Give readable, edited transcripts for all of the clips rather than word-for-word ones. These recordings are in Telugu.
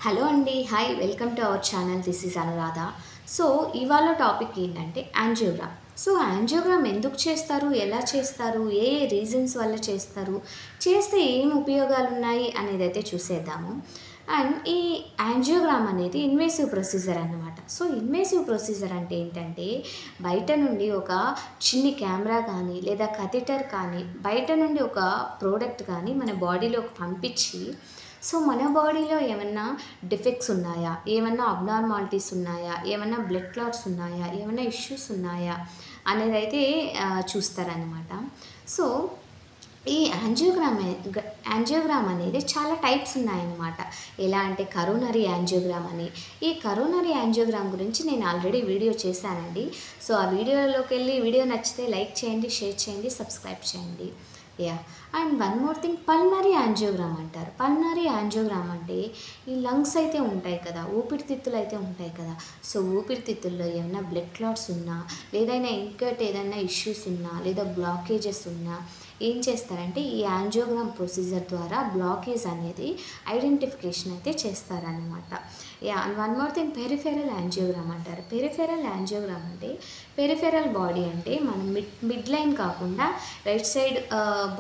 హలో అండి. Hi. Welcome to our channel. This is Anuradha. So, ఇవాళ టాపిక్ ఏంటంటే యాంజియోగ్రామ్. సో, యాంజియోగ్రామ్ ఎందుకు చేస్తారు? ఎలా చేస్తారు? ఏ ఏ రీజన్స్ వల్ల చేస్తారు? చేస్తే ఏం ఉపయోగాలున్నాయి అనేదైతే చూసేద్దాము. అండ్ ఈ యాంజియోగ్రామ్ అనేది ఇన్వేసివ్ ప్రొసీజర్ అన్నమాట. సో, ఇన్వేసివ్ ప్రొసీజర్ అంటే ఏంటంటే బయట నుండి ఒక చిన్ని కెమెరా కానీ లేదా కథెటర్ కానీ బయట నుండి ఒక ప్రోడక్ట్ కానీ మన బాడీలోకి పంపించి సో మన బాడీలో ఏమన్నా డిఫెక్ట్స్ ఉన్నాయా, ఏమన్నా అబ్నార్మాలిటీస్ ఉన్నాయా, ఏమన్నా బ్లడ్ క్లాట్స్ ఉన్నాయా, ఏమన్నా ఇష్యూస్ ఉన్నాయా అనేదైతే చూస్తారనమాట. సో ఈ యాంజియోగ్రామ్ అనేది చాలా టైప్స్ ఉన్నాయన్నమాట. ఎలా అంటే కరోనరీ యాంజియోగ్రామ్ అని. ఈ కరోనరీ యాంజియోగ్రామ్ గురించి నేను ఆల్రెడీ వీడియో చేశానండి. సో ఆ వీడియోలోకి వెళ్ళి వీడియో నచ్చితే లైక్ చేయండి, షేర్ చేయండి, సబ్స్క్రైబ్ చేయండి. Yeah. And one more thing, pulmonary angiogram అంటారు. పల్మనరీ యాంజియోగ్రామ్ అంటే ఈ లంగ్స్ అయితే ఉంటాయి కదా, ఊపిరితిత్తులు అయితే ఉంటాయి కదా. సో ఊపిరితిత్తుల్లో ఏమైనా బ్లడ్ క్లాట్స్ ఉన్నా, లేదైనా ఇంకటి ఏదైనా ఇష్యూస్ ఉన్నా, లేదా బ్లాకేజెస్ ఉన్నా ఏం చేస్తారంటే ఈ యాంజియోగ్రామ్ ప్రొసీజర్ ద్వారా బ్లాకేజ్ అనేది ఐడెంటిఫికేషన్ అయితే చేస్తారనమాట. Yeah. And one more thing, peripheral angiogram అంటారు. పెరిఫెరల్ యాంజియోగ్రామ్ అంటే పెరిఫెరల్ బాడీ అంటే మనం మిడ్ లైన్ కాకుండా రైట్ సైడ్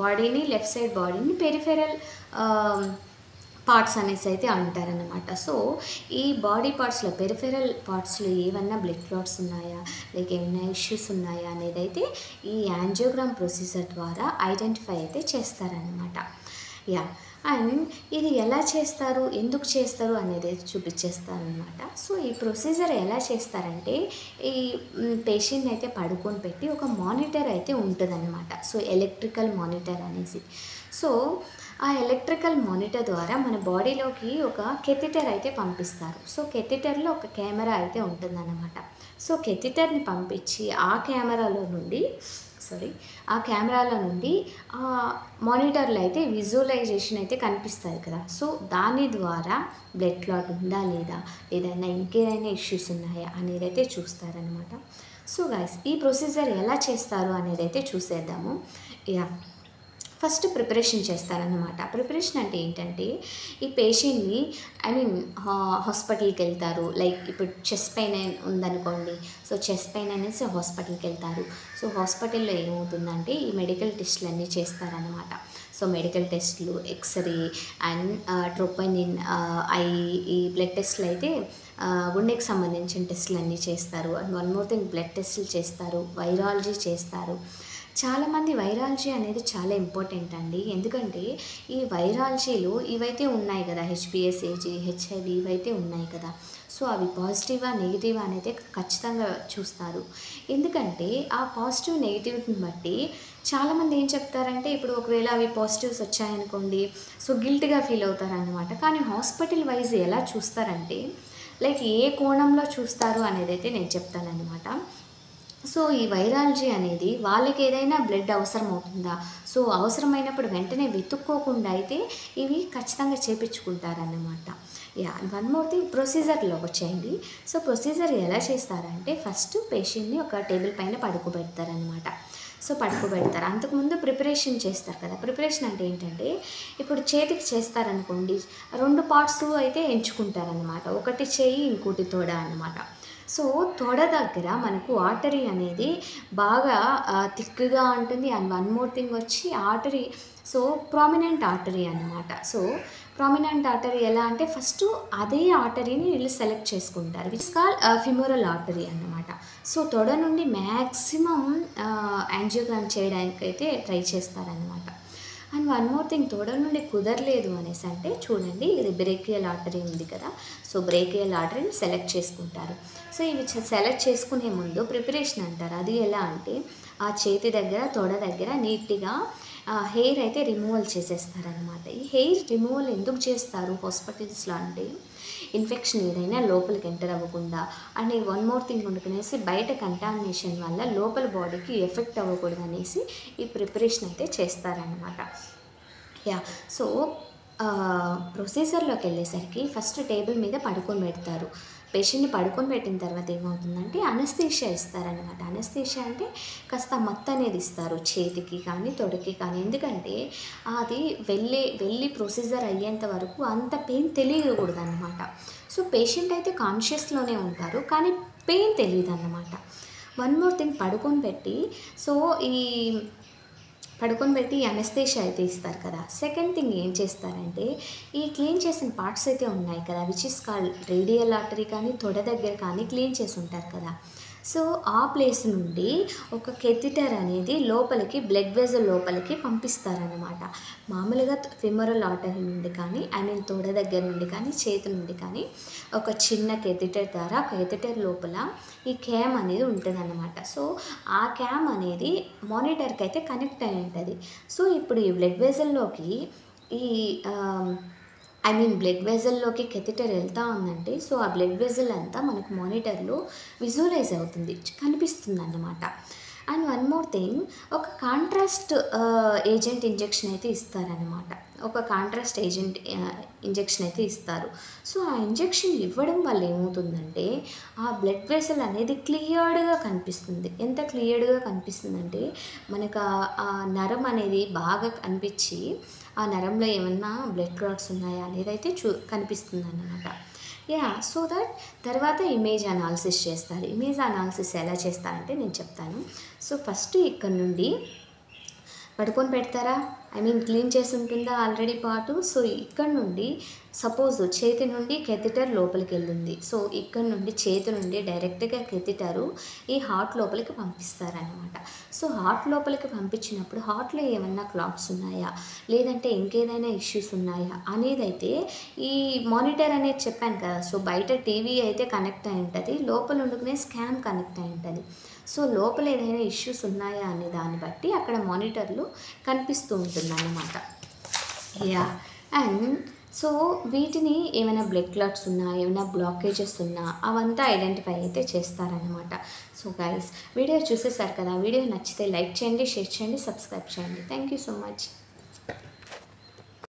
బాడీని, లెఫ్ట్ సైడ్ బాడీని పెరిఫెరల్ పార్ట్స్ అనేసి అయితే అంటారనమాట. సో ఈ బాడీ పార్ట్స్లో, పెరిఫెరల్ పార్ట్స్లో ఏమన్నా బ్లడ్ క్లాట్స్ ఉన్నాయా, లేక ఏమైనా ఇష్యూస్ ఉన్నాయా అనేది అయితే ఈ యాంజియోగ్రామ్ ప్రొసీజర్ ద్వారా ఐడెంటిఫై అయితే చేస్తారనమాట. యా. అండ్ ఇది ఎలా చేస్తారు, ఎందుకు చేస్తారు అనేది చూపించేస్తారనమాట. సో ఈ ప్రొసీజర్ ఎలా చేస్తారంటే ఈ పేషెంట్ అయితే పడుకొని పెట్టి ఒక మానిటర్ అయితే ఉంటుందన్నమాట. సో ఎలక్ట్రికల్ మానిటర్ అనేసి. సో ఆ ఎలక్ట్రికల్ మానిటర్ ద్వారా మన బాడీలోకి ఒక కెథెటర్ అయితే పంపిస్తారు. సో కెథెటర్లో ఒక కెమెరా అయితే ఉంటుందన్నమాట. సో కెథెటర్ని పంపించి ఆ కెమెరాలో నుండి ఆ మానిటర్లో అయితే విజువలైజేషన్ అయితే కనిపిస్తుంది కదా. సో దాని ద్వారా బ్లడ్ క్లాట్ ఉందా లేదా, ఏదైనా ఇంకేదైనా ఇష్యూస్ ఉన్నాయా అనేది అయితే చూస్తారనమాట. సో గైస్, ఈ ప్రొసీజర్ ఎలా చేస్తారు అనేది అయితే చూసేద్దాము. యా. ఫస్ట్ ప్రిపరేషన్ చేస్తారన్నమాట. ప్రిపరేషన్ అంటే ఏంటంటే ఈ పేషెంట్ని హాస్పిటల్కి వెళ్తారు. లైక్ ఇప్పుడు చెస్ట్ పెయిన్ ఉందనుకోండి, సో చెస్ట్ పెయిన్ అనేసి హాస్పిటల్కి వెళ్తారు. సో హాస్పిటల్లో ఏమవుతుందంటే ఈ మెడికల్ టెస్ట్లు అన్నీ చేస్తారనమాట. సో మెడికల్ టెస్ట్లు, ఎక్స్రే అండ్ ట్రోపోనిన్, ఈ బ్లడ్ టెస్ట్లు అయితే గుండెకి సంబంధించిన టెస్టులు అన్నీ చేస్తారు. And one more thing, blood టెస్టులు చేస్తారు, వైరాలజీ చేస్తారు. చాలామంది వైరాలజీ అనేది చాలా ఇంపార్టెంట్ అండి. ఎందుకంటే ఈ వైరాలజీలో ఇవైతే ఉన్నాయి కదా, హెచ్పిఎస్ఏజీ, హెచ్ఐవి ఇవైతే ఉన్నాయి కదా. సో అవి పాజిటివా నెగిటివా అనేది ఖచ్చితంగా చూస్తారు. ఎందుకంటే ఆ పాజిటివ్ నెగిటివ్ని బట్టి చాలామంది ఏం చెప్తారంటే, ఇప్పుడు ఒకవేళ అవి పాజిటివ్స్ వచ్చాయనుకోండి, సో గిల్ట్గా ఫీల్ అవుతారనమాట. కానీ హాస్పిటల్ వైజ్ ఎలా చూస్తారంటే లైక్ ఏ కోణంలో చూస్తారు అనేది అయితే నేను చెప్తానన్నమాట. సో ఈ వైరాలజీ అనేది వాళ్ళకి ఏదైనా బ్లడ్ అవసరం అవుతుందా, సో అవసరమైనప్పుడు వెంటనే వెతుక్కోకుండా అయితే ఇవి ఖచ్చితంగా చేపించుకుంటారన్నమాట. యా. వన్ మోర్ థింగ్, ప్రొసీజర్లోకి వచ్చేయండి. సో ప్రొసీజర్ ఎలా చేస్తారంటే ఫస్ట్ పేషెంట్ని ఒక టేబుల్ పైన పడుకోబెడతారనమాట. సో పడుకోబెడతారు. అంతకుముందు ప్రిపరేషన్ చేస్తారు కదా. ప్రిపరేషన్ అంటే ఏంటంటే ఇప్పుడు చేతికి చేస్తారనుకోండి, 2 పార్ట్స్ అయితే ఎంచుకుంటారనమాట. ఒకటి చేయి, ఇంకోటి తోడ అనమాట. సో తొడ దగ్గర మనకు ఆర్టరీ అనేది బాగా థిక్గా ఉంటుంది. అండ్ వన్ మోర్ థింగ్ వచ్చి ఆర్టరీ, సో ప్రామినెంట్ ఆర్టరీ అన్నమాట. సో ప్రామినెంట్ ఆర్టరీ ఎలా అంటే ఫస్ట్ అదే ఆర్టరీని వీళ్ళు సెలెక్ట్ చేసుకుంటారు, విచ్ కాల్ ఫిమోరల్ ఆర్టరీ అన్నమాట. సో తొడ నుండి మ్యాక్సిమం యాంజియోగ్రామ్ చేయడానికి అయితే ట్రై చేస్తారనమాట. అండ్ వన్ మోర్ థింగ్, తోడ నుండి కుదరలేదు అనేసి అంటే చూడండి, ఇది బ్రేకియల్ ఆర్టరీ ఉంది కదా. సో బ్రేకియల్ ఆర్టరీని సెలెక్ట్ చేసుకుంటారు. సో ఇవి సెలెక్ట్ చేసుకునే ముందు ప్రిపరేషన్ అంటారు. అది ఎలా అంటే ఆ చేతి దగ్గర, తొడ దగ్గర నీట్గా హెయిర్ అయితే రిమూవల్ చేసేస్తారనమాట. ఈ హెయిర్ రిమూవల్ ఎందుకు చేస్తారు హాస్పిటల్స్లో అంటే ఇన్ఫెక్షన్ ఏదైనా లోపలికి ఎంటర్ అవ్వకుండా, అండ్ వన్ మోర్ థింగ్ అందుకనేసి బయట కంటామినేషన్ వల్ల లోపల బాడీకి ఎఫెక్ట్ అవ్వకూడదు అనేసి ఈ ప్రిపరేషన్ అయితే చేస్తారనమాట. యా. సో ప్రొసీజర్లోకి వెళ్ళేసరికి ఫస్ట్ టేబుల్ మీద పడుకొని పెడతారు. పేషెంట్ని పడుకొని పెట్టిన తర్వాత ఏమవుతుందంటే అనస్థీషియా ఇస్తారనమాట. అనస్థీషియా అంటే కాస్త మత్తు అనేది ఇస్తారు చేతికి కానీ తొడకి కానీ. ఎందుకంటే అది వెళ్ళి ప్రొసీజర్ అయ్యేంత వరకు అంత పెయిన్ తెలియకూడదన్నమాట. సో పేషెంట్ అయితే కాన్షియస్లోనే ఉంటారు కానీ పెయిన్ తెలియదన్నమాట. వన్ మోర్ థింగ్, పడుకొని పెట్టి అనస్థీషియా అయితే ఇస్తారు కదా. సెకండ్ థింగ్ ఏం చేస్తారంటే ఈ క్లీన్ చేసిన పార్ట్స్ అయితే ఉన్నాయి కదా, which is called radial artery కానీ తొడ దగ్గర కానీ క్లీన్ చేసి ఉంటారు కదా. సో ఆ ప్లేస్ నుండి ఒక కెథిటర్ అనేది లోపలికి బ్లడ్ వెజల్ లోపలికి పంపిస్తారనమాట. మామూలుగా ఫిమరల్ ఆర్టరీ నుండి కానీ తొడ దగ్గర నుండి కానీ చేతి నుండి కానీ ఒక చిన్న కెథిటర్ ద్వారా కెథిటర్ లోపల ఈ క్యామ్ అనేది ఉంటుందన్నమాట. సో ఆ క్యామ్ అనేది మానిటర్కి అయితే కనెక్ట్ అయి ఉంటుంది. సో ఇప్పుడు ఈ బ్లడ్ వెజల్లోకి ఈ బ్లడ్ వెజల్లోకి కెథిటర్ వెళ్తూ ఉందంటే సో ఆ బ్లడ్ వెజల్ అంతా మనకు మానిటర్లో విజువలైజ్ అవుతుంది, కనిపిస్తుంది అన్నమాట. అండ్ వన్ మోర్ థింగ్, ఒక కాంట్రాస్ట్ ఏజెంట్ ఇంజెక్షన్ అయితే ఇస్తారనమాట. ఒక కాంట్రాస్ట్ ఏజెంట్ ఇంజెక్షన్ అయితే ఇస్తారు. సో ఆ ఇంజెక్షన్ ఇవ్వడం వల్ల ఏమవుతుందంటే ఆ బ్లడ్ వెసల్ అనేది క్లియర్డ్గా కనిపిస్తుంది. ఎంత క్లియర్డ్గా కనిపిస్తుందంటే మనకు ఆ నరం అనేది బాగా కనిపించి ఆ నరంలో ఏమన్నా బ్లడ్ క్లాట్స్ ఉన్నాయా అనేది అయితే కనిపిస్తుంది అన్నమాట. సో దట్ తర్వాత ఇమేజ్ అనాలిసిస్ చేస్తారు. ఇమేజ్ అనాలిసిస్ ఎలా చేస్తారంటే నేను చెప్తాను. సో ఫస్ట్ ఇక్కడ నుండి పడుకొని పెడతారా, క్లీన్ చేసి ఉంటుందా ఆల్రెడీ పాటు. సో ఇక్కడ నుండి సపోజ్ చేతి నుండి కెథిటర్ లోపలికి వెళ్ళింది. సో ఇక్కడ నుండి చేతి నుండి డైరెక్ట్గా కెథిటరు ఈ హార్ట్ లోపలికి పంపిస్తారనమాట. సో హార్ట్ లోపలికి పంపించినప్పుడు హార్ట్లో ఏమన్నా క్లాట్స్ ఉన్నాయా లేదంటే ఇంకేదైనా ఇష్యూస్ ఉన్నాయా అనేది అయితే ఈ మానిటర్ అనేది చెప్పాను కదా. సో బయట టీవీ అయితే కనెక్ట్ అయి ఉంటుంది, లోపల ఉండుకునే స్కాన్ కనెక్ట్ అయి ఉంటుంది. సో లోపల ఏదైనా ఇష్యూస్ ఉన్నాయా అనే దాన్ని బట్టి అక్కడ మానిటర్లో కనిపిస్తూ ఉంటుంది అన్నమాట. అండ్ సో వీటిని ఏమైనా బ్లడ్ క్లాట్స్ ఉన్నా ఏమైనా బ్లాకేజెస్ ఉన్నా అవంతా ఐడెంటిఫై అయితే చేస్తారనమాట. సో గైస్, వీడియో చూసేసారు కదా. వీడియో నచ్చితే లైక్ చేయండి, షేర్ చేయండి, సబ్స్క్రైబ్ చేయండి. Thank you so much.